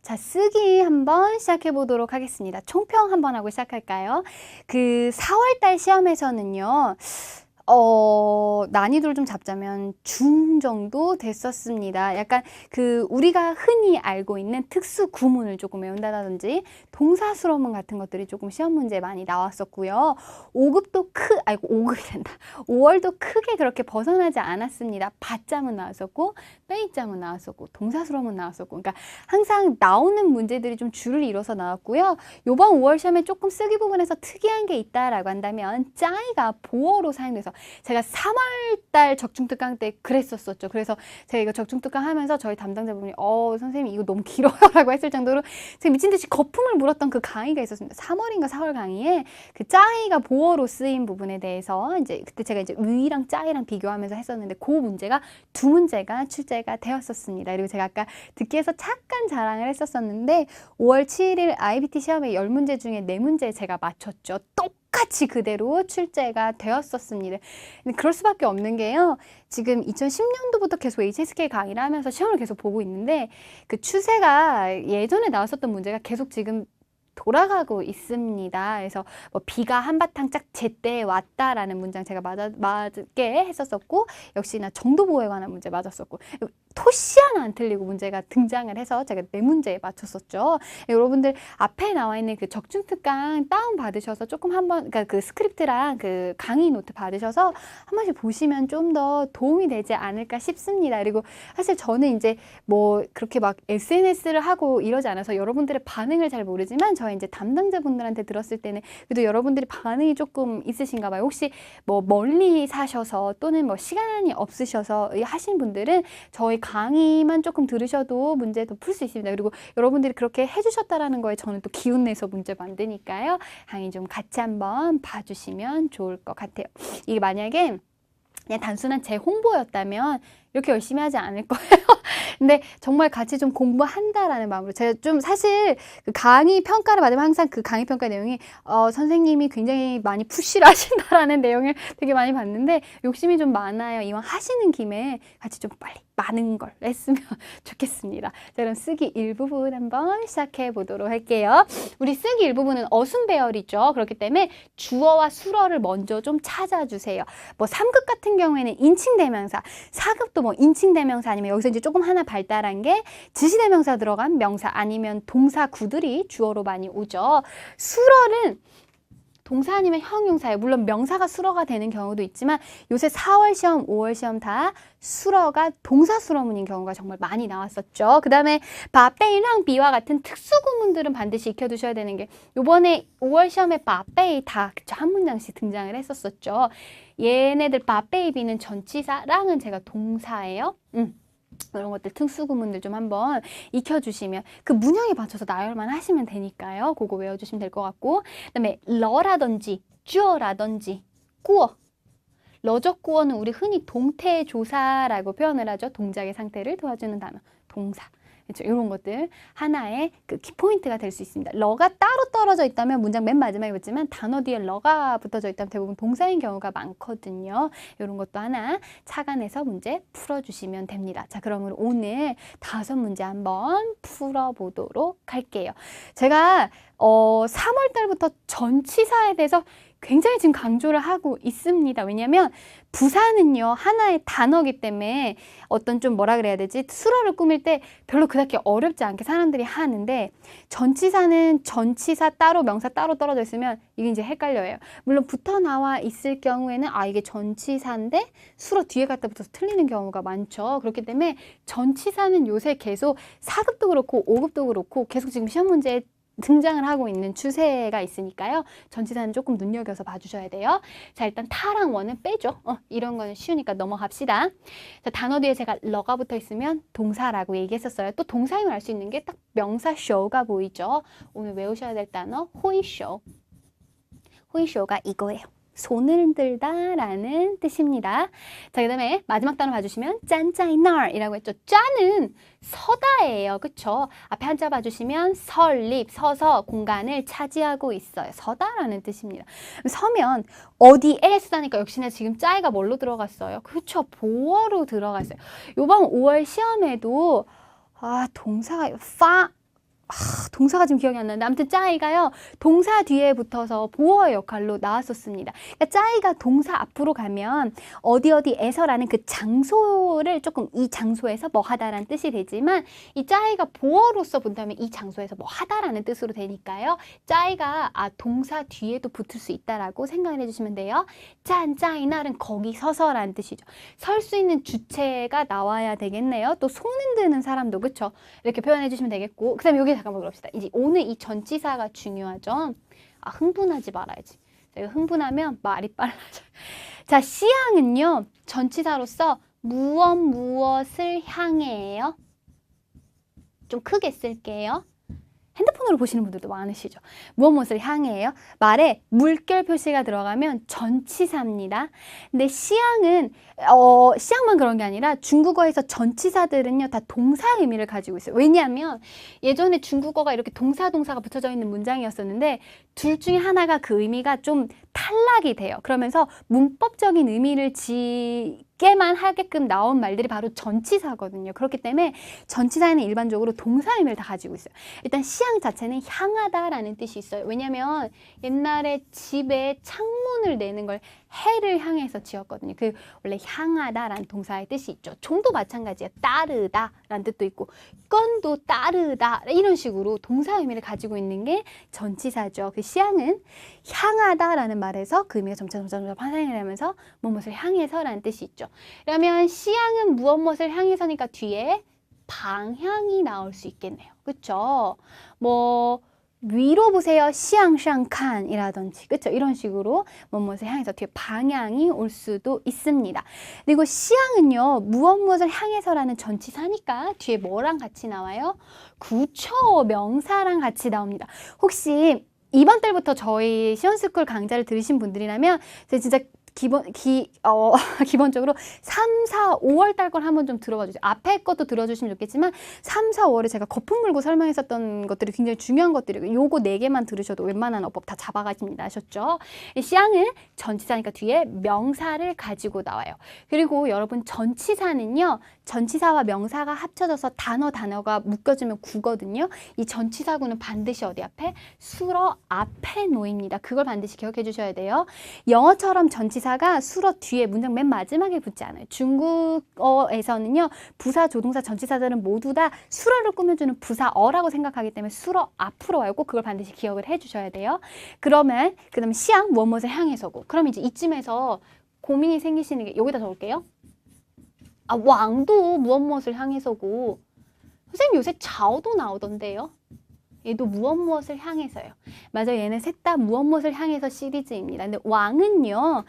자, 쓰기 한번 시작해 보도록 하겠습니다. 총평 한번 하고 시작할까요? 그 4월달 시험에서는요, 난이도를 좀 잡자면 중 정도 됐었습니다. 약간 그 우리가 흔히 알고 있는 특수 구문을 조금 외운다든지 동사 수로문 같은 것들이 조금 시험 문제에 많이 나왔었고요. 5월도 크게 그렇게 벗어나지 않았습니다. 받자문 나왔었고, 빼이자문 나왔었고, 동사 수로문 나왔었고, 그러니까 항상 나오는 문제들이 좀 줄을 이뤄서 나왔고요. 요번 5월 시험에 조금 쓰기 부분에서 특이한 게 있다라고 한다면 짜이가 보어로 사용돼서 제가 3월달 적중특강 때 그랬었죠. 그래서 제가 이거 적중특강 하면서 저희 담당자분이 선생님 이거 너무 길어요 라고 했을 정도로 제가 미친듯이 거품을 물었던 그 강의가 있었습니다. 3월인가 4월 강의에 그 짜이가 보어로 쓰인 부분에 대해서 이제 그때 제가 이제 위랑 짜이랑 비교하면서 했었는데 그 문제가 두 문제가 출제가 되었었습니다. 그리고 제가 아까 듣기에서 잠깐 자랑을 했었었는데 5월 7일 IBT 시험에 10문제 중에 4문제 제가 맞췄죠. 똑같이 그대로 출제가 되었었습니다. 근데 그럴 수밖에 없는 게요. 지금 2010년도부터 계속 HSK 강의를 하면서 시험을 계속 보고 있는데 그 추세가 예전에 나왔었던 문제가 계속 지금 돌아가고 있습니다. 그래서 뭐 비가 한바탕 짝 제때 왔다라는 문장 제가 맞게 했었었고 역시나 정도보호에 관한 문제 맞았었고 토시 하나 안 틀리고 문제가 등장을 해서 제가 4문제에 맞췄었죠. 여러분들 앞에 나와 있는 그 적중특강 다운 받으셔서 조금 한번 그러니까 그 스크립트랑 그 강의 노트 받으셔서 한 번씩 보시면 좀 더 도움이 되지 않을까 싶습니다. 그리고 사실 저는 이제 뭐 그렇게 막 SNS를 하고 이러지 않아서 여러분들의 반응을 잘 모르지만 저희 이제 담당자분들한테 들었을 때는 그래도 여러분들이 반응이 조금 있으신가 봐요. 혹시 뭐 멀리 사셔서 또는 뭐 시간이 없으셔서 하신 분들은 저희 강의만 조금 들으셔도 문제 더 풀 수 있습니다. 그리고 여러분들이 그렇게 해주셨다라는 거에 저는 또 기운 내서 문제 만드니까요. 강의 좀 같이 한번 봐주시면 좋을 것 같아요. 이게 만약에 그냥 단순한 제 홍보였다면 이렇게 열심히 하지 않을 거예요. 근데 정말 같이 좀 공부한다라는 마음으로 제가 좀 사실 그 강의 평가를 받으면 항상 그 강의 평가 내용이 선생님이 굉장히 많이 푸시를 하신다라는 내용을 되게 많이 봤는데 욕심이 좀 많아요. 이왕 하시는 김에 같이 좀 빨리 많은 걸 했으면 좋겠습니다. 자, 그럼 쓰기 일부분 한번 시작해 보도록 할게요. 우리 쓰기 일부분은 어순 배열이죠. 그렇기 때문에 주어와 수어를 먼저 좀 찾아주세요. 뭐 3급 같은 경우에는 인칭대명사, 4급도 뭐 인칭대명사 아니면 여기서 이제 조금 하나 발달한 게 지시대명사 들어간 명사 아니면 동사구들이 주어로 많이 오죠. 수어는 동사 아니면 형용사예요. 물론 명사가 수어가 되는 경우도 있지만 요새 4월 시험, 5월 시험 다 수어가 동사 수어문인 경우가 정말 많이 나왔었죠. 그 다음에 바페이랑 비와 같은 특수구문들은 반드시 익혀두셔야 되는 게 요번에 5월 시험에 바페이 다 한 문장씩 등장을 했었었죠. 얘네들 바페이 비는 전치사랑은 제가 동사예요. 이런 것들 특수구문들 좀 한번 익혀주시면 그 문형에 맞춰서 나열만 하시면 되니까요. 그거 외워주시면 될 것 같고 그 다음에 러라든지 쭈어라든지 꾸어 러적 꾸어는 우리 흔히 동태조사라고 표현을 하죠. 동작의 상태를 도와주는 단어 동사 그렇죠. 이런 것들 하나의 그 키포인트가 될 수 있습니다. 러가 따로 떨어져 있다면 문장 맨 마지막에 붙지만 단어 뒤에 러가 붙어져 있다면 대부분 동사인 경우가 많거든요. 이런 것도 하나 착안해서 문제 풀어주시면 됩니다. 자, 그러면 오늘 5문제 한번 풀어보도록 할게요. 제가 3월 달부터 전치사에 대해서 굉장히 지금 강조를 하고 있습니다. 왜냐하면 부사는요 하나의 단어이기 때문에 어떤 좀 뭐라 그래야 되지 수어를 꾸밀 때 별로 그렇게 어렵지 않게 사람들이 하는데 전치사는 전치사 따로 명사 따로 떨어져 있으면 이게 이제 헷갈려요. 물론 붙어 나와 있을 경우에는 이게 전치사인데 수어 뒤에 갖다 붙어서 틀리는 경우가 많죠. 그렇기 때문에 전치사는 요새 계속 4급도 그렇고 5급도 그렇고 계속 지금 시험 문제에 등장을 하고 있는 추세가 있으니까요. 전치사는 조금 눈여겨서 봐주셔야 돼요. 자, 일단 타랑 원은 빼죠. 이런 거는 쉬우니까 넘어갑시다. 자, 단어 뒤에 제가 러가 붙어 있으면 동사라고 얘기했었어요. 또 동사임을 알 수 있는 게 딱 명사 show가 보이죠. 오늘 외우셔야 될 단어 호이쇼. 호이쇼가 이거예요. 손을 들다 라는 뜻입니다. 자, 그 다음에 마지막 단어 봐주시면 짠짜이날 이라고 했죠. 짠은 서다예요. 그쵸? 앞에 한자 봐주시면 설립, 서서 공간을 차지하고 있어요. 서다라는 뜻입니다. 서면 어디에 쓰다니까 역시나 지금 짜이가 뭘로 들어갔어요? 그쵸? 보어로 들어갔어요. 요번 5월 시험에도 동사가 동사가 지금 기억이 안 나는데 아무튼 짜이가요 동사 뒤에 붙어서 보어의 역할로 나왔었습니다. 그러니까 짜이가 동사 앞으로 가면 어디에서라는 그 장소를 조금 이 장소에서 뭐 하다라는 뜻이 되지만 이 짜이가 보어로서 본다면 이 장소에서 뭐 하다라는 뜻으로 되니까요. 짜이가 동사 뒤에도 붙을 수 있다라고 생각을 해주시면 돼요. 짜이 날은 거기 서서라는 뜻이죠. 설 수 있는 주체가 나와야 되겠네요. 또 손 흔드는 사람도 그쵸? 이렇게 표현해 주시면 되겠고 그 다음에 여기 잠깐만 그럽시다. 이제 오늘 이 전치사가 중요하죠. 흥분하지 말아야지. 제가 흥분하면 말이 빨라져요. 자, 시향은요. 전치사로서 무엇을 향해요? 좀 크게 쓸게요. 핸드폰으로 보시는 분들도 많으시죠. 무엇을 향해요? 말에 물결 표시가 들어가면 전치사입니다. 근데 시향은 시향만 그런 게 아니라 중국어에서 전치사들은요 다 동사 의미를 가지고 있어요. 왜냐하면 예전에 중국어가 이렇게 동사가 붙여져 있는 문장이었었는데 둘 중에 하나가 그 의미가 좀 탈락이 돼요. 그러면서 문법적인 의미를 짓게만 하게끔 나온 말들이 바로 전치사거든요. 그렇기 때문에 전치사에는 일반적으로 동사 의미를 다 가지고 있어요. 일단 시향 자체는 향하다라는 뜻이 있어요. 왜냐하면 옛날에 집에 창문을 내는 걸 해를 향해서 지었거든요. 그 원래 향하다라는 동사의 뜻이 있죠. 종도 마찬가지예요. 따르다라는 뜻도 있고 건도 따르다 이런 식으로 동사 의미를 가지고 있는 게 전치사죠. 그 시향은 향하다라는 말에서 그 의미가 점차 파생이 되면서 무엇을 향해서라는 뜻이 있죠. 그러면 시향은 무엇을 향해서니까 뒤에 방향이 나올 수 있겠네요. 그쵸? 위로 보세요. 시향상칸 이라든지 그쵸? 이런 식으로 무엇을 향해서 뒤에 방향이 올 수도 있습니다. 그리고 시향은요. 무엇을 향해서라는 전치사니까 뒤에 뭐랑 같이 나와요? 그쵸. 명사랑 같이 나옵니다. 혹시 이번 달부터 저희 시원스쿨 강좌를 들으신 분들이라면 진짜 기본적으로 3, 4, 5월 달 걸 한번 좀 들어봐 주세요. 앞에 것도 들어주시면 좋겠지만 3, 4, 5월에 제가 거품 물고 설명했었던 것들이 굉장히 중요한 것들이고 요거 4개만 들으셔도 웬만한 어법 다 잡아가십니다. 아셨죠? 시향은 전치사니까 뒤에 명사를 가지고 나와요. 그리고 여러분 전치사는요. 전치사와 명사가 합쳐져서 단어가 묶여지면 구거든요. 이 전치사구는 반드시 어디 앞에? 수어 앞에 놓입니다. 그걸 반드시 기억해 주셔야 돼요. 영어처럼 전치사가 수어 뒤에 문장 맨 마지막에 붙지 않아요. 중국어에서는요. 부사, 조동사, 전치사들은 모두 다 수어를 꾸며주는 부사어라고 생각하기 때문에 수어 앞으로 와요. 꼭 그걸 반드시 기억을 해 주셔야 돼요. 그다음에 시향, 무엇을 향해서고. 그럼 이제 이쯤에서 고민이 생기시는 게 여기다 적을게요. 왕도 무엇을 향해서고 선생님 요새 자오도 나오던데요. 얘도 무엇을 향해서요. 맞아요. 얘는 셋 다 무엇을 향해서 시리즈입니다. 근데 왕은요.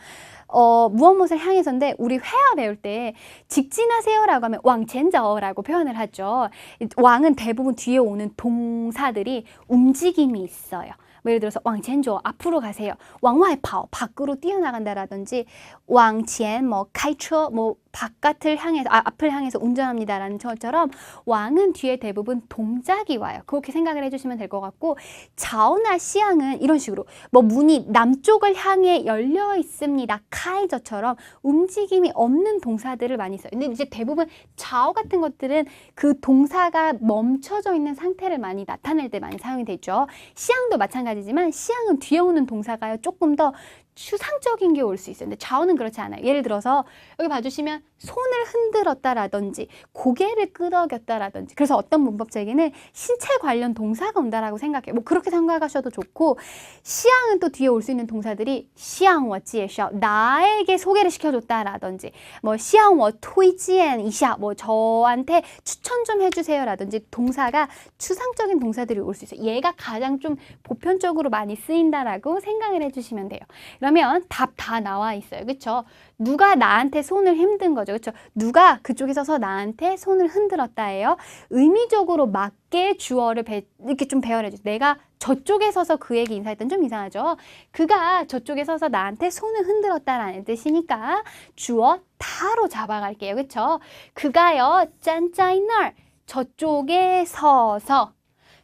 무엇을 향해서인데 우리 회화 배울 때 직진하세요라고 하면 왕첸저라고 표현을 하죠. 왕은 대부분 뒤에 오는 동사들이 움직임이 있어요. 예를 들어서 왕첸조 앞으로 가세요. 왕와이파오 밖으로 뛰어나간다라든지 왕첸 카이처 바깥을 향해서 앞을 향해서 운전합니다라는 것처럼 왕은 뒤에 대부분 동작이 와요. 그렇게 생각을 해주시면 될 것 같고 자오나 시향은 이런 식으로 문이 남쪽을 향해 열려 있습니다. 카이저처럼 움직임이 없는 동사들을 많이 써요. 근데 이제 대부분 자오 같은 것들은 그 동사가 멈춰져 있는 상태를 많이 나타낼 때 많이 사용이 되죠. 시향도 마찬가지지만 시향은 뒤에 오는 동사가요 조금 더 추상적인 게 올 수 있어요. 근데 자오는 그렇지 않아요. 예를 들어서 여기 봐주시면 손을 흔들었다라든지 고개를 끄덕였다라든지 그래서 어떤 문법책에는 신체 관련 동사가 온다라고 생각해요. 그렇게 생각하셔도 좋고 시향은 또 뒤에 올 수 있는 동사들이 시향워 지에셔 나에게 소개를 시켜줬다라든지 시향워 토이지엔 이샤 저한테 추천 좀 해주세요라든지 동사가 추상적인 동사들이 올 수 있어요. 얘가 가장 좀 보편적으로 많이 쓰인다라고 생각을 해주시면 돼요. 그러면 답 다 나와 있어요. 그쵸? 누가 나한테 손을 흔든 거죠. 그쵸? 누가 그쪽에 서서 나한테 손을 흔들었다예요. 의미적으로 맞게 주어를 이렇게 좀 배열해 주세요. 내가 저쪽에 서서 그에게 인사했던 좀 이상하죠? 그가 저쪽에 서서 나한테 손을 흔들었다라는 뜻이니까 주어 다로 잡아갈게요. 그쵸? 그가요. 짠짜이널 저쪽에 서서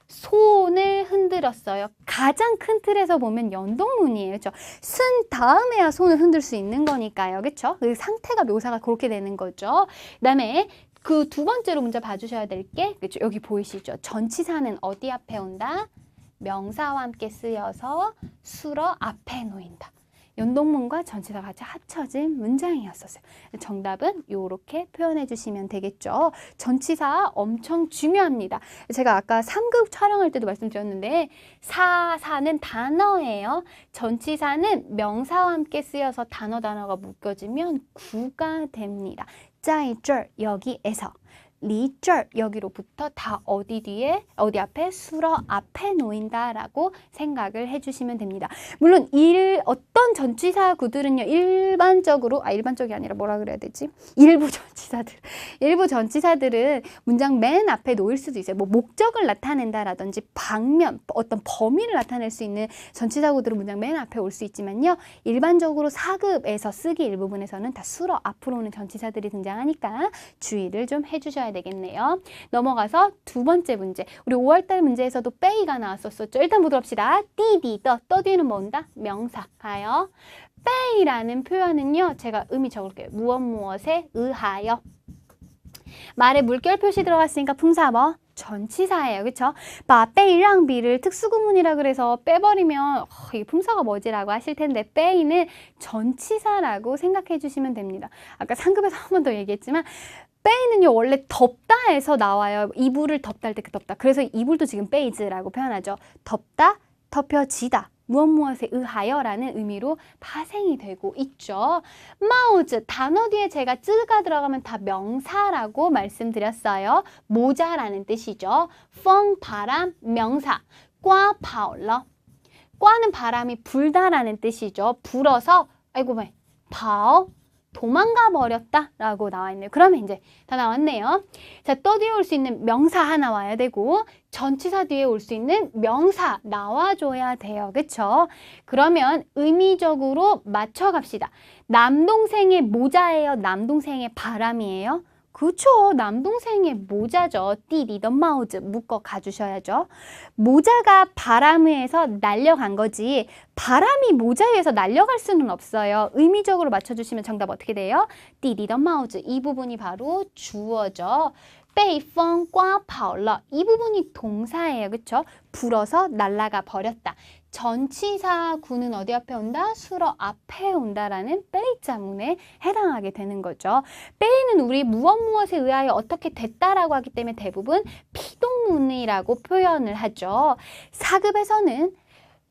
손을 흔들었어요. 가장 큰 틀에서 보면 연동문이에요. 그렇죠? 쓴 다음에야 손을 흔들 수 있는 거니까요. 그렇죠? 그 상태가 묘사가 그렇게 되는 거죠. 그다음에 그 두 번째로 문제 봐주셔야 될 게, 그렇죠? 여기 보이시죠? 전치사는 어디 앞에 온다? 명사와 함께 쓰여서 수러 앞에 놓인다. 연동문과 전치사가 같이 합쳐진 문장이었었어요. 정답은 이렇게 표현해 주시면 되겠죠. 전치사 엄청 중요합니다. 제가 아까 3급 촬영할 때도 말씀드렸는데 사는 단어예요. 전치사는 명사와 함께 쓰여서 단어가 묶여지면 구가 됩니다. 在这儿 여기에서 离这儿 여기로부터 다 어디 뒤에 어디 앞에 수러 앞에 놓인다라고 생각을 해주시면 됩니다. 물론 어떤 전치사 구들은요 일반적이 아니라 뭐라 그래야 되지? 일부 전치사들은 문장 맨 앞에 놓일 수도 있어요. 뭐 목적을 나타낸다라든지 방면 어떤 범위를 나타낼 수 있는 전치사 구들은 문장 맨 앞에 올 수 있지만요 일반적으로 4급에서 쓰기 일부분에서는 다 수러 앞으로 오는 전치사들이 등장하니까 주의를 좀 해주셔야 되겠네요. 넘어가서 두 번째 문제. 우리 5월달 문제에서도 빼이가 나왔었죠. 일단 보도록 합시다. 띠디, 떠 뒤에는 뭔다? 명사. 가요. 빼이라는 표현은요. 제가 의미 적을게요. 무엇에 의하여. 말에 물결 표시 들어갔으니까 품사 뭐? 전치사예요. 그쵸? 빼이랑비를 특수구문이라 그래서 빼버리면 이게 품사가 뭐지라고 하실 텐데 빼이는 전치사라고 생각해 주시면 됩니다. 아까 상급에서 한 번 더 얘기했지만 빼이는요 원래 덥다에서 나와요. 이불을 덮다 할 때 그 덮다. 그래서 이불도 지금 빼이즈라고 표현하죠. 덮다, 덮여지다. 무엇에 의하여라는 의미로 파생이 되고 있죠. 마우즈 단어 뒤에 제가 쯔가 들어가면 다 명사라고 말씀드렸어요. 모자라는 뜻이죠. 펑 바람 명사. 꽈 파올러. 꽈는 바람이 불다라는 뜻이죠. 불어서 아이고 왜 파오 도망가 버렸다 라고 나와 있네요. 그러면 이제 다 나왔네요. 자, 또 뒤에 올 수 있는 명사 하나 와야 되고 전치사 뒤에 올 수 있는 명사 나와줘야 돼요. 그쵸? 그러면 의미적으로 맞춰갑시다. 남동생의 모자예요? 남동생의 바람이에요? 그쵸. 남동생의 모자죠. 띠리더 마우즈 묶어 가주셔야죠. 모자가 바람 위에서 날려간 거지 바람이 모자 위에서 날려갈 수는 없어요. 의미적으로 맞춰주시면 정답 어떻게 돼요? 띠리더 마우즈 이 부분이 바로 주어죠. 被风刮跑了 이 부분이 동사예요. 그쵸? 불어서 날아가 버렸다. 전치사구는 어디 앞에 온다? 수러 앞에 온다라는 빼이자문에 해당하게 되는 거죠. 빼이는 우리 무엇에 의하여 어떻게 됐다라고 하기 때문에 대부분 피동문이라고 표현을 하죠. 4급에서는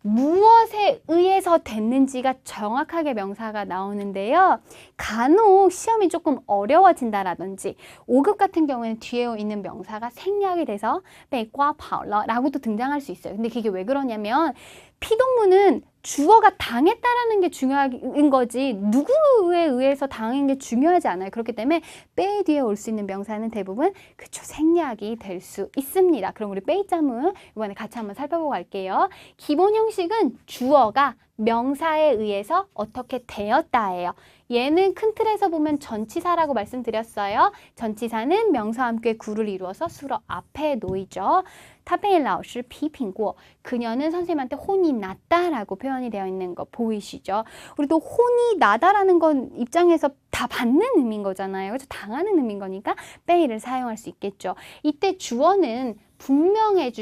무엇에 의해서 됐는지가 정확하게 명사가 나오는데요. 간혹 시험이 조금 어려워진다라든지 5급 같은 경우에는 뒤에 있는 명사가 생략이 돼서 被刮跑了 라고도 등장할 수 있어요. 근데 그게 왜 그러냐면 피동문은 주어가 당했다라는 게 중요한 거지 누구에 의해서 당한 게 중요하지 않아요. 그렇기 때문에 빼 뒤에 올 수 있는 명사는 대부분 그쵸 생략이 될 수 있습니다. 그럼 우리 빼이자문 이번에 같이 한번 살펴보고 갈게요. 기본 형식은 주어가 명사에 의해서 어떻게 되었다예요. 얘는 큰 틀에서 보면 전치사라고 말씀드렸어요. 전치사는 명사와 함께 구를 이루어서 수러 앞에 놓이죠. 타페이 라오시批评过 그녀는 선생님한테 혼이 났다라고 표현이 되어 있는 거 보이시죠? 우리도 혼이 나다라는 건 입장에서 다 받는 의미인 거잖아요. 그래서 당하는 의미인 거니까 빼이를 사용할 수 있겠죠. 이때 주어는 분명한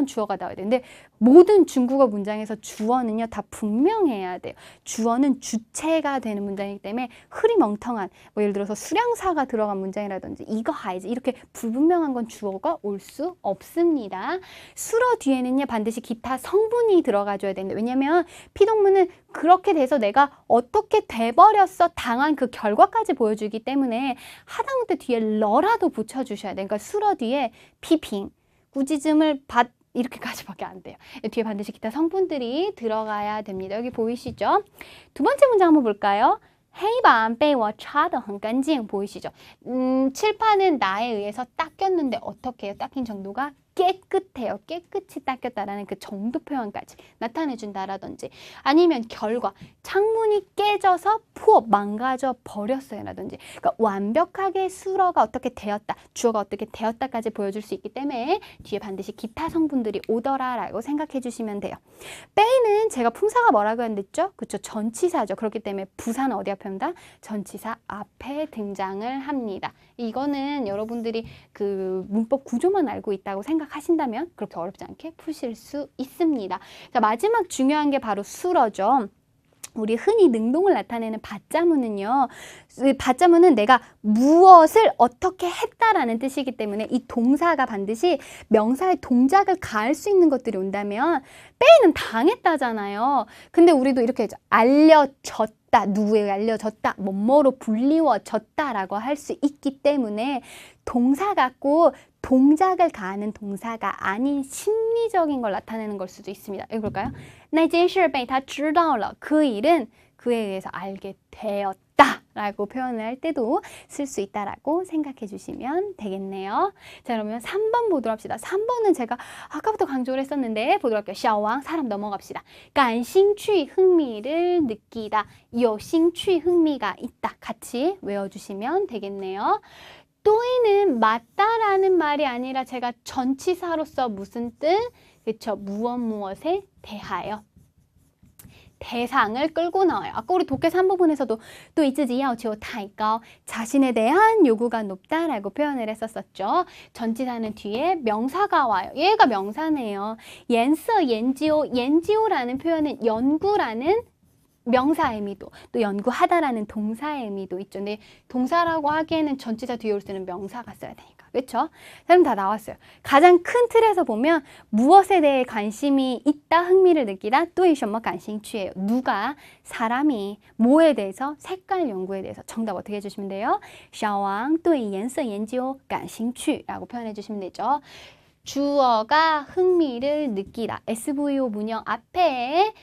주어가 나와야 되는데 모든 중국어 문장에서 주어는요 다 분명해야 돼요. 주어는 주체가 되는 문장이기 때문에 흐리멍텅한 뭐 예를 들어서 수량사가 들어간 문장이라든지 이거 하이지 이렇게 불분명한 건 주어가 올 수 없습니다. 수러 뒤에는요 반드시 기타 성분이 들어가줘야 되는데 왜냐면 피동문은 그렇게 돼서 내가 어떻게 돼버렸어 당한 그 결과까지 보여주기 때문에 하다못해 뒤에 러라도 붙여주셔야 돼요. 그러니까 수러 뒤에 피핑 꾸짖음을 이렇게까지밖에 안 돼요. 뒤에 반드시 기타 성분들이 들어가야 됩니다. 여기 보이시죠? 두 번째 문장 한번 볼까요? 黑板被我擦得很干净 보이시죠? 칠판은 나에 의해서 닦였는데 어떻게 해요? 닦인 정도가 깨끗해요. 깨끗이 닦였다라는 그 정도 표현까지 나타내준다라든지 아니면 결과, 창문이 깨져서 망가져 버렸어요 라든지 그러니까 완벽하게 수어가 어떻게 되었다, 주어가 어떻게 되었다까지 보여줄 수 있기 때문에 뒤에 반드시 기타 성분들이 오더라라고 생각해 주시면 돼요. 빼이는 제가 품사가 뭐라고 했죠? 그쵸? 전치사죠. 그렇기 때문에 부사는 어디 앞에 온다? 전치사 앞에 등장을 합니다. 이거는 여러분들이 그 문법 구조만 알고 있다고 생각하신다면 그렇게 어렵지 않게 푸실 수 있습니다. 자, 마지막 중요한 게 바로 수어죠. 우리 흔히 능동을 나타내는 받자문은요. 받자문은 내가 무엇을 어떻게 했다라는 뜻이기 때문에 이 동사가 반드시 명사의 동작을 가할 수 있는 것들이 온다면 빼이는 당했다잖아요. 근데 우리도 이렇게 알려졌다, 누구에게 알려졌다, 뭐뭐로 불리워졌다라고 할 수 있기 때문에 동사 같고 동작을 가하는 동사가 아닌 심리적인 걸 나타내는 걸 수도 있습니다. 여기 볼까요? 那件事被他知道了. 그 일은 그에 의해서 알게 되었다 라고 표현을 할 때도 쓸 수 있다라고 생각해 주시면 되겠네요. 자, 그러면 3번 보도록 합시다. 3번은 제가 아까부터 강조를 했었는데 보도록 할게요. 小王, 사람 넘어갑시다. 感兴趣, 흥미를 느끼다. 有兴趣, 흥미가 있다. 같이 외워주시면 되겠네요. 또이는 맞다라는 말이 아니라 제가 전치사로서 무슨 뜻? 그쵸? 무엇에 대하여. 대상을 끌고 나와요. 아까 우리 독해 3부분에서도 또 이즈지 야오치오 타이까오 자신에 대한 요구가 높다라고 표현을 했었었죠. 전치사는 뒤에 명사가 와요. 얘가 명사네요. 옌서 옌지오, 옌지오라는 표현은 연구라는 명사의 의미도 또 연구하다라는 동사의 의미도 있죠. 근데 동사라고 하기에는 전치사 뒤에 올 때는 명사가 써야 되니까. 그렇죠? 그럼 다 나왔어요. 가장 큰 틀에서 보면 무엇에 대해 관심이 있다, 흥미를 느끼다, 또이什么感兴趣예요. 누가, 사람이, 뭐에 대해서, 색깔 연구에 대해서 정답 어떻게 해주시면 돼요? 小王对颜色研究感兴趣라고 표현해 주시면 되죠. 주어가 흥미를 느끼다. SVO 문형 앞에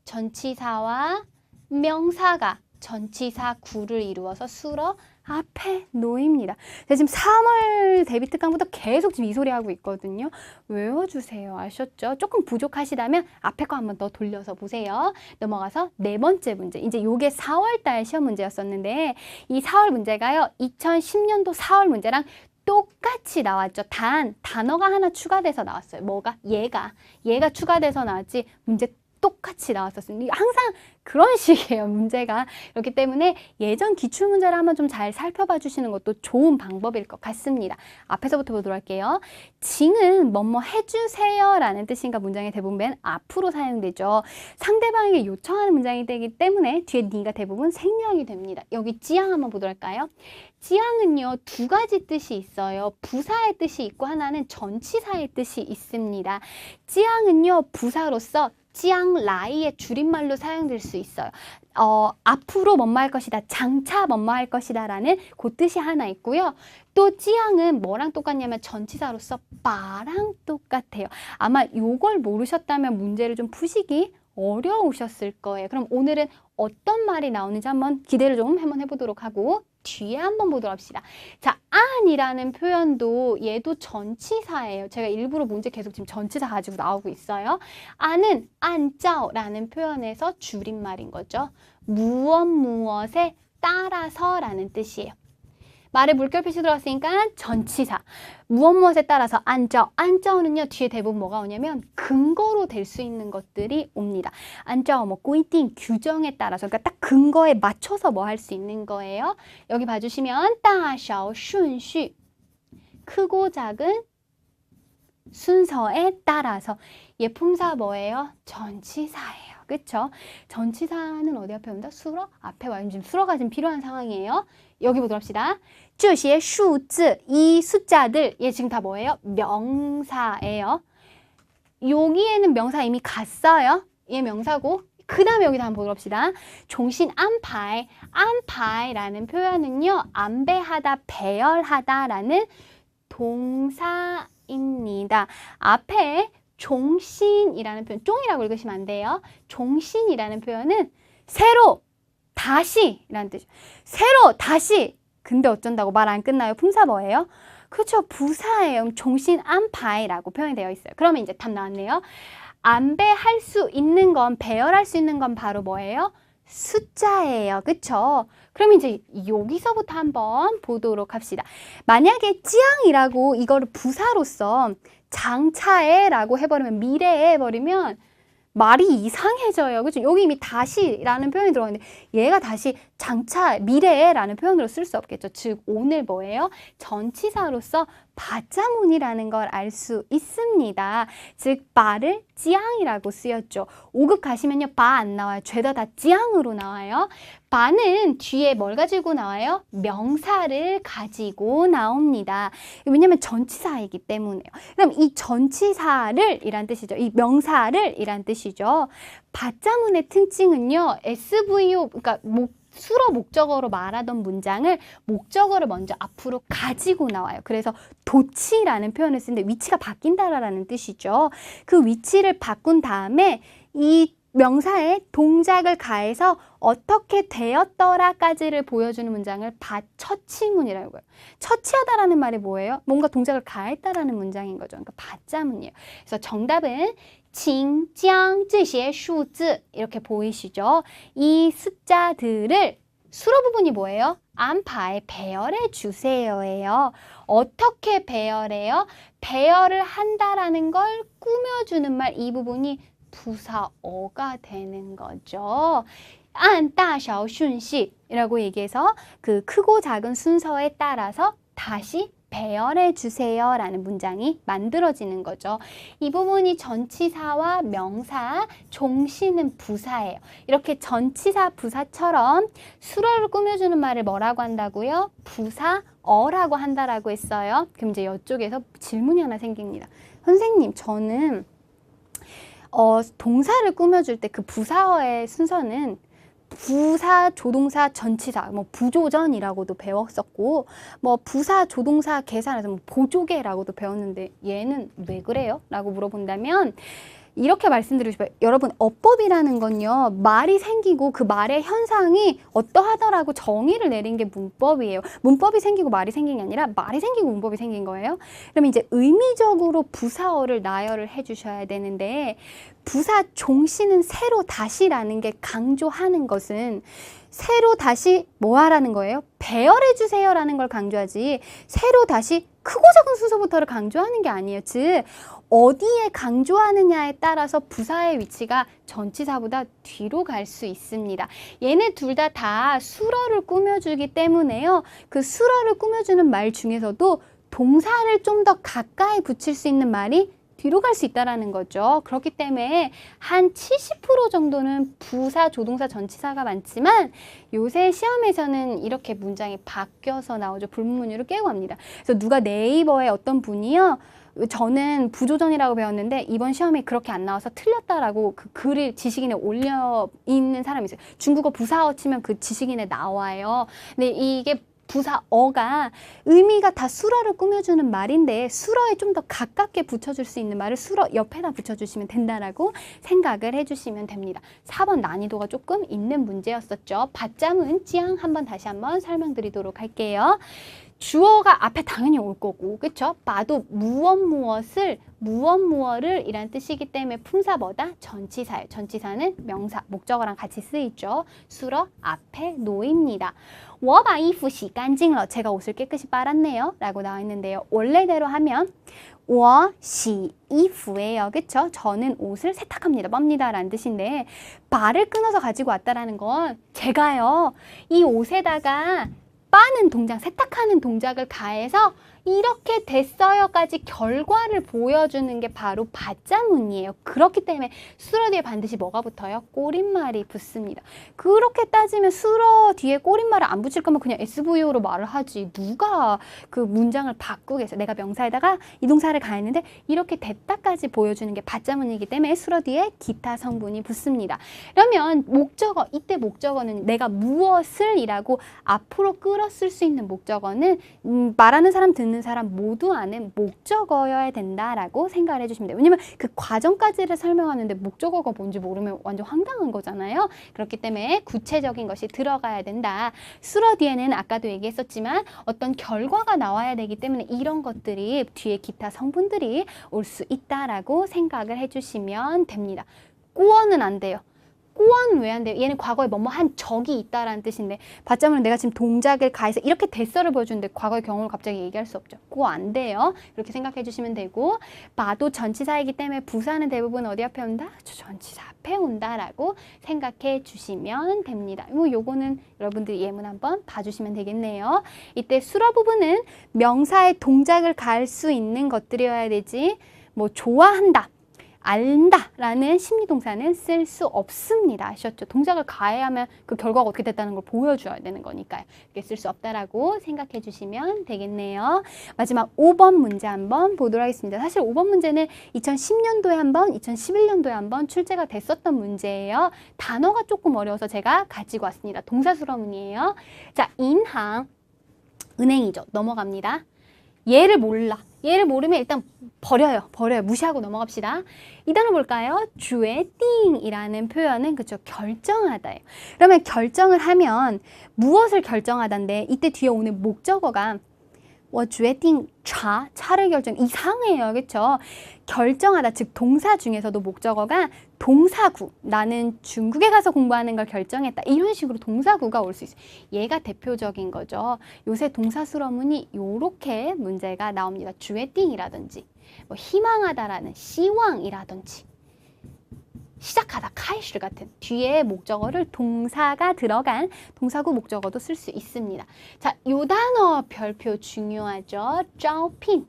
전치사와 명사가 전치사 구를 이루어서 수어 앞에 놓입니다. 제가 지금 3월 데뷔 특강부터 계속 지금 이 소리 하고 있거든요. 외워주세요. 아셨죠? 조금 부족하시다면 앞에 거 한번 더 돌려서 보세요. 넘어가서 네 번째 문제. 이제 요게 4월달 시험 문제였었는데 이 4월 문제가요. 2010년도 4월 문제랑 똑같이 나왔죠. 단 단어가 하나 추가돼서 나왔어요. 뭐가? 얘가 추가돼서 나왔지 문제 똑같이 나왔었습니다. 항상 그런 식이에요, 문제가. 그렇기 때문에 예전 기출문제를 한번 좀 잘 살펴봐 주시는 것도 좋은 방법일 것 같습니다. 앞에서부터 보도록 할게요. 징은 뭐뭐 해주세요 라는 뜻인가 문장의 대부분 맨 앞으로 사용되죠. 상대방에게 요청하는 문장이 되기 때문에 뒤에 니가 대부분 생략이 됩니다. 여기 지향 한번 보도록 할까요? 지향은요, 두 가지 뜻이 있어요. 부사의 뜻이 있고 하나는 전치사의 뜻이 있습니다. 지향은요, 부사로서 찌앙라이의 줄임말로 사용될 수 있어요. 앞으로 뭐뭐 할 것이다, 장차 뭐뭐 할 것이다 라는 그 뜻이 하나 있고요. 또 찌앙은 뭐랑 똑같냐면 전치사로서 빠랑 똑같아요. 아마 요걸 모르셨다면 문제를 좀 푸시기 어려우셨을 거예요. 그럼 오늘은 어떤 말이 나오는지 한번 기대를 좀 한번 해보도록 하고 뒤에 한번 보도록 합시다. 자, 안이라는 표현도 얘도 전치사예요. 제가 일부러 문제 계속 지금 전치사 가지고 나오고 있어요. 안은 안짜오라는 표현에서 줄임말인 거죠. 무엇에 따라서 라는 뜻이에요. 말에 물결 표시 들어갔으니까 전치사. 무엇에 따라서 안짜오는요 뒤에 대부분 뭐가 오냐면 근거로 될 수 있는 것들이 옵니다. 안짜오 뭐 꾸이띵 규정에 따라서 그러니까 딱 근거에 맞춰서 뭐 할 수 있는 거예요. 여기 봐주시면 따샤오 순슈 크고 작은 순서에 따라서 얘 품사 뭐예요? 전치사예요. 그쵸? 전치사는 어디 앞에 온다? 수러 앞에 와요. 지금 수러가 지금 필요한 상황이에요. 여기 보도록 합시다. 这些数字, 이 숫자들, 얘 지금 다 뭐예요? 명사예요. 여기에는 명사 이미 갔어요. 얘 명사고. 그 다음에 여기다 한번 보도록 합시다. 종신 안파이, 안파이라는 표현은요. 안배하다, 배열하다라는 동사입니다. 앞에 종신이라는 표현, 쫑이라고 읽으시면 안 돼요. 종신이라는 표현은 새로, 다시 라는 뜻이에요. 새로, 다시. 근데 어쩐다고 말 안 끝나요? 품사 뭐예요? 그렇죠. 부사예요. 종신 안파이라고 표현이 되어 있어요. 그러면 이제 답 나왔네요. 안배할 수 있는 건, 배열할 수 있는 건 바로 뭐예요? 숫자예요. 그쵸? 그럼 이제 여기서부터 한번 보도록 합시다. 만약에 찌양이라고 이거를 부사로서 장차에라고 해버리면, 미래에 해버리면 말이 이상해져요. 그죠? 여기 이미 다시라는 표현이 들어가는데 얘가 다시 장차, 미래에라는 표현으로 쓸 수 없겠죠. 즉 오늘 뭐예요? 전치사로서 바자문이라는 걸 알 수 있습니다. 즉 바를 찌양이라고 쓰였죠. 5급 가시면요. 바 안 나와요. 죄다 다 찌양으로 나와요. 바는 뒤에 뭘 가지고 나와요? 명사를 가지고 나옵니다. 왜냐면 전치사이기 때문에요. 그럼 이 전치사를 이란 뜻이죠. 이 명사를 이란 뜻이죠. 바자문의 특징은요. SVO, 그러니까 수로 목적어로 말하던 문장을 목적어를 먼저 앞으로 가지고 나와요. 그래서 도치라는 표현을 쓰는데 위치가 바뀐다라는 뜻이죠. 그 위치를 바꾼 다음에 이 명사에 동작을 가해서 어떻게 되었더라까지를 보여주는 문장을 처치문이라고 해요. 처치하다라는 말이 뭐예요? 뭔가 동작을 가했다라는 문장인 거죠. 그러니까 바자문이에요. 그래서 정답은 请将这些数字 이렇게 보이시죠? 이 숫자들을 수로 부분이 뭐예요? 안파에 배열해 주세요예요. 어떻게 배열해요? 배열을 한다라는 걸 꾸며주는 말, 이 부분이 부사어가 되는 거죠. 안, 따, 샤오, 슌시 이라고 얘기해서 그 크고 작은 순서에 따라서 다시 배열해 주세요 라는 문장이 만들어지는 거죠. 이 부분이 전치사와 명사, 종시는 부사예요. 이렇게 전치사, 부사처럼 수로를 꾸며주는 말을 뭐라고 한다고요? 부사어라고 한다라고 했어요. 그럼 이제 이쪽에서 질문이 하나 생깁니다. 선생님, 저는 동사를 꾸며줄 때 그 부사어의 순서는 부사, 조동사, 전치사, 뭐 부조전이라고도 배웠었고, 뭐 부사, 조동사, 계산해서 뭐 보조개라고도 배웠는데 얘는 왜 그래요? 라고 물어본다면 이렇게 말씀드리고 싶어요. 여러분, 어법이라는 건요, 말이 생기고 그 말의 현상이 어떠하더라고 정의를 내린 게 문법이에요. 문법이 생기고 말이 생긴 게 아니라 말이 생기고 문법이 생긴 거예요. 그럼 이제 의미적으로 부사어를 나열을 해주셔야 되는데, 부사 종시는 새로 다시라는 게 강조하는 것은 새로 다시 뭐 하라는 거예요? 배열해 주세요라는 걸 강조하지 새로 다시 크고 작은 순서부터를 강조하는 게 아니에요. 즉 어디에 강조하느냐에 따라서 부사의 위치가 전치사보다 뒤로 갈 수 있습니다. 얘네 둘 다 수러를 꾸며주기 때문에요. 그 수러를 꾸며주는 말 중에서도 동사를 좀 더 가까이 붙일 수 있는 말이 뒤로 갈 수 있다는 거죠. 그렇기 때문에 한 70% 정도는 부사, 조동사, 전치사가 많지만 요새 시험에서는 이렇게 문장이 바뀌어서 나오죠. 불문율을 깨고 합니다. 그래서 누가 네이버에 어떤 분이요. 저는 부조전이라고 배웠는데 이번 시험에 그렇게 안 나와서 틀렸다라고 그 글을 지식인에 올려 있는 사람이 있어요. 중국어 부사어 치면 그 지식인에 나와요. 근데 이게 부사어가 의미가 다 수러를 꾸며주는 말인데 수러에 좀 더 가깝게 붙여줄 수 있는 말을 수러 옆에다 붙여주시면 된다라고 생각을 해주시면 됩니다. 4번 난이도가 조금 있는 문제였었죠. 받자문 찌양 다시 한번 설명드리도록 할게요. 주어가 앞에 당연히 올 거고, 그쵸? 봐도 무엇을 이란 뜻이기 때문에 품사 뭐다? 전치사예요. 전치사는 명사, 목적어랑 같이 쓰이죠. 수러 앞에 놓입니다. 我把衣服洗干净了. 제가 옷을 깨끗이 빨았네요. 라고 나와 있는데요. 원래대로 하면 我洗衣服예요. 그쵸? 저는 옷을 세탁합니다. 멉니다. 라는 뜻인데 바를 끊어서 가지고 왔다라는 건 제가요. 이 옷에다가 빠는 동작, 세탁하는 동작을 가해서 이렇게 됐어요까지 결과를 보여주는 게 바로 받자문이에요. 그렇기 때문에 수러 뒤에 반드시 뭐가 붙어요? 꼬릿말이 붙습니다. 그렇게 따지면 수러 뒤에 꼬릿말을 안 붙일 거면 그냥 SVO로 말을 하지. 누가 그 문장을 바꾸겠어요? 내가 명사에다가 이 동사를 가했는데 이렇게 됐다까지 보여주는 게 받자문이기 때문에 수러 뒤에 기타 성분이 붙습니다. 그러면 목적어, 이때 목적어는 내가 무엇을 이라고 앞으로 끌어쓸 수 있는 목적어는 말하는 사람 듣는 듣는 사람 모두 아는 목적어여야 된다라고 생각을 해주시면 돼요. 왜냐면 그 과정까지를 설명하는데 목적어가 뭔지 모르면 완전 황당한 거잖아요. 그렇기 때문에 구체적인 것이 들어가야 된다. 수러 뒤에는 아까도 얘기했었지만 어떤 결과가 나와야 되기 때문에 이런 것들이 뒤에 기타 성분들이 올 수 있다라고 생각을 해주시면 됩니다. 꾸어는 안 돼요. 꾸어는 왜 안 돼요? 얘는 과거에 뭐뭐 한 적이 있다라는 뜻인데 받자면 내가 지금 동작을 가해서 이렇게 대서를 보여주는데 과거의 경험을 갑자기 얘기할 수 없죠. 꾸어 안 돼요. 이렇게 생각해 주시면 되고 봐도 전치사이기 때문에 부사는 대부분 어디 앞에 온다? 전치사 앞에 온다라고 생각해 주시면 됩니다. 요거는 여러분들이 예문 한번 봐주시면 되겠네요. 이때 수러 부분은 명사의 동작을 가할 수 있는 것들이어야 되지 뭐 좋아한다. 안다 라는 심리동사는 쓸 수 없습니다. 아셨죠? 동작을 가해하면 그 결과가 어떻게 됐다는 걸 보여줘야 되는 거니까요. 이렇게 쓸 수 없다라고 생각해 주시면 되겠네요. 마지막 5번 문제 한번 보도록 하겠습니다. 사실 5번 문제는 2010년도에 한번, 2011년도에 한번 출제가 됐었던 문제예요. 단어가 조금 어려워서 제가 가지고 왔습니다. 동사수러문이에요. 자, 인항, 은행이죠. 넘어갑니다. 얘를 몰라. 얘를 모르면 일단 버려요. 무시하고 넘어갑시다. 이 단어 볼까요? 주에띵이라는 표현은 그쵸 결정하다예요. 그러면 결정을 하면 무엇을 결정하다인데 이때 뒤에 오는 목적어가 我决定 차를 결정 이상해요. 그쵸? 결정하다 즉 동사 중에서도 목적어가 동사구 나는 중국에 가서 공부하는 걸 결정했다. 이런 식으로 동사구가 올 수 있어요. 얘가 대표적인 거죠. 요새 동사수러문이 요렇게 문제가 나옵니다. 주에띵이라든지 뭐 희망하다라는 시왕이라든지 시작하다, 카이슈 같은 뒤에 목적어를 동사가 들어간 동사구 목적어도 쓸 수 있습니다. 자, 요 단어 별표 중요하죠. 招聘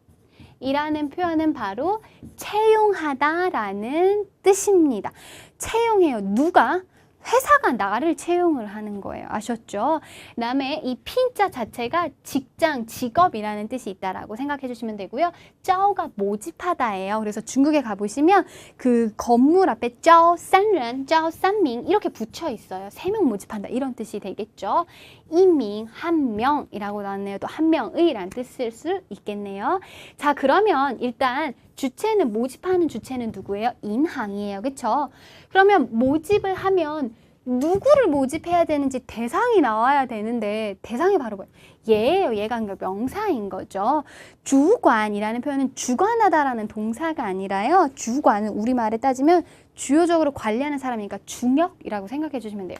이라는 표현은 바로 채용하다라는 뜻입니다. 채용해요. 누가? 회사가 나를 채용을 하는 거예요. 아셨죠? 그다음에 이 핀자 자체가 직장, 직업이라는 뜻이 있다라고 생각해 주시면 되고요. 짜오가 모집하다예요. 그래서 중국에 가보시면 그 건물 앞에 짜오 산ren, 짜오 산밍 이렇게 붙여 있어요. 3명 모집한다 이런 뜻이 되겠죠. 이밍, 한 명이라고 나왔네요. 또 한 명의라는 뜻을 수 있겠네요. 자, 그러면 일단 주체는 모집하는 주체는 누구예요? 인항이에요. 그쵸? 그러면 모집을 하면 누구를 모집해야 되는지 대상이 나와야 되는데 대상이 바로 뭐예요? 얘예요. 얘가 명사인 거죠. 주관이라는 표현은 주관하다라는 동사가 아니라요. 주관은 우리말에 따지면 주요적으로 관리하는 사람이니까 중역이라고 생각해 주시면 돼요.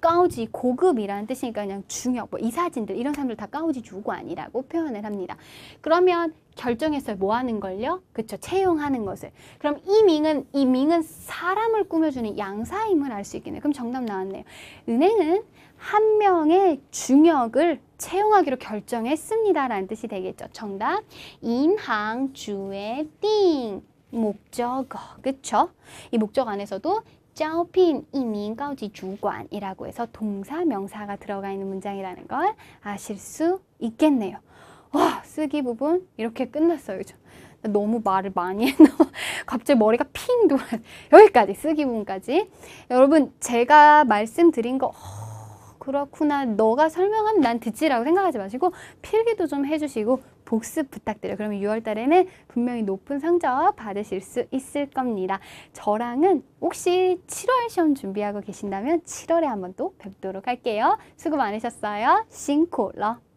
까우지 고급이라는 뜻이니까 그냥 중역, 뭐 이사진들 이런 사람들 다 까우지 주관이라고 표현을 합니다. 그러면 결정했어요. 뭐 하는 걸요? 그쵸, 채용하는 것을. 그럼 이 밍은 사람을 꾸며주는 양사임을 알 수 있겠네요. 그럼 정답 나왔네요. 은행은 한 명의 중역을 채용하기로 결정했습니다. 라는 뜻이 되겠죠. 정답, 인항 주의 띵 목적어. 그쵸? 이 목적 안에서도 招聘 이민高级 주관이라고 해서 동사, 명사가 들어가 있는 문장이라는 걸 아실 수 있겠네요. 와, 쓰기 부분 이렇게 끝났어요. 그죠? 너무 말을 많이 했나? 갑자기 머리가 핑 돌아. 여기까지 쓰기 부분까지. 여러분 제가 말씀드린 거 그렇구나. 너가 설명하면 난 듣지라고 생각하지 마시고 필기도 좀 해주시고 복습 부탁드려요. 그러면 6월 달에는 분명히 높은 성적 받으실 수 있을 겁니다. 저랑은 혹시 7월 시험 준비하고 계신다면 7월에 한번 또 뵙도록 할게요. 수고 많으셨어요. 싱코러.